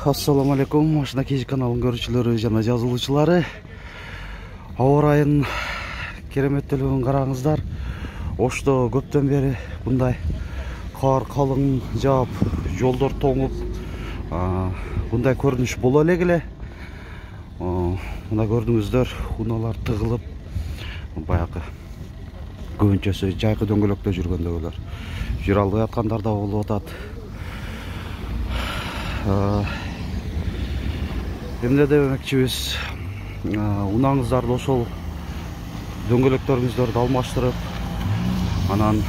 Assalamu алейкум, машина кежі каналын көрушілері жана жазылуучулары. Ауа райын кереметтелігін қараңыздар. Ошто көптен бері бұндай қар қалың жаап, жолдар тоңып, бұндай көрініш бола эле. Мына көрдүңүздөр, уналар тыгылып, баягы көбүнчөсү жайкы дөңгөлөктө жүргөндөглөр. Жүрө албай аткандар да болуп атат. Эмне демекчибиз, унаңыздарды ошол дөңгөлөктөрүңүздөрдү алмаштырып, анан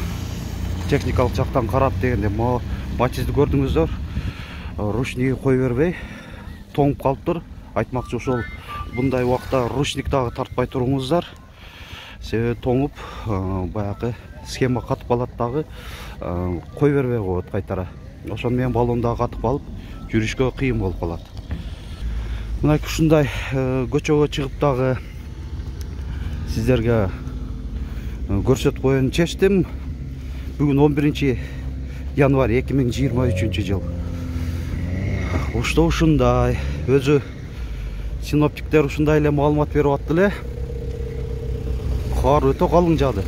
техникалык жактан карап дегенде, бачизди көрдүңүздөр, ручник кой бербей тоңуп калыптыр. Айтмакчы, ошол мындай убакта ручник дагы тартпай туруңуздар. Себеби тоңуп, баягы схема катып калат дагы, кой бербей коет кайтара. Ошону менен баллон дагы катып калып, жүрүшкө кыйын болуп калат. Мына ушундай көчөгө чыгып дагы сиздерге көрсөтүп коюуну чечтим. Бүгүн 11 январь 2023 жыл. Ошто ушундай өзү синоптиктер ушундай эле маалымат берип атты эле. Кар өтө калың жаады.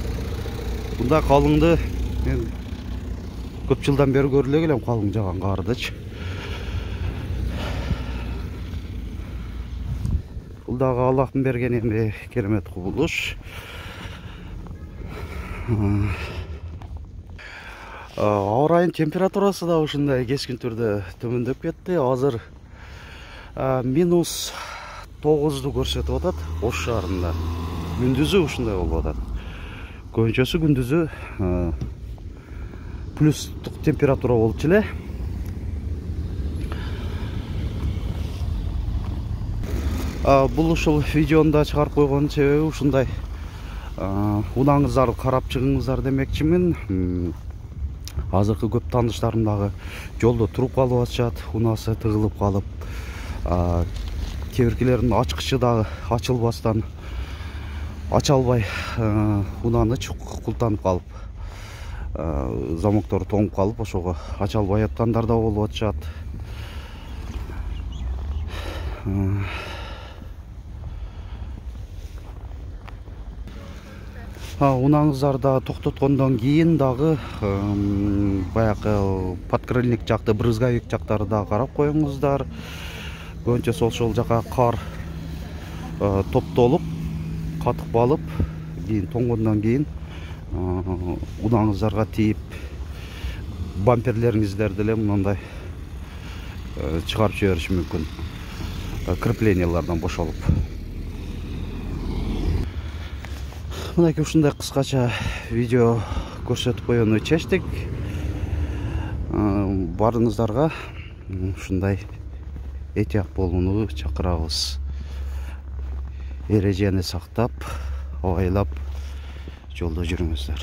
Мындай калыңды мен көп жылдан бери көрүлө келем, калың жааган кардычы. Бул дагы Аллахтын берген эми керемет кубулуш. Ауа райын температурасы да ушундай кескин түрдө төмөндөп кетти. Азыр -9ду көрсөтүп атат Ош шаарында. Күндүзү ушундай болуп атат. Көбүнчөсү күндүзү плюстук температура болчу эле. Бул ушул видеону да чыгарып койгонун себеби ушундай унаңыздарды карап чыгыңыздар демекчимин. Азыркы көп тааныштарым дагы жолдо туруп калып атышат, унасы тыгылып калып, кебиркилердин ачкычы дагы ачылбастан ача албай унаны култанып калып, замоктору тоңуп калып, ошого ача албай аткандар да болуп атышат. Унаңыздарда токтоткондон кийин дагы баягы подкрыльник жакты, брызговик жактары дагы карап коюңуздар. Көбүнчөсү ошол жака кар топтолуп, катып калып, кийин тоңгондон кийин унаңыздарга тийип, бамперлериңиздерди эле мындай чыгарып жибериши мүмкүн. Креплениялардан бошолуп. Мынакей ушундай кыскача видео көрсөтүп коюуну чечтик. Баарыңыздарга ушундай этият болууну чакырабыз. Эрежени сактап, абайлап жолдо жүрүңүздөр.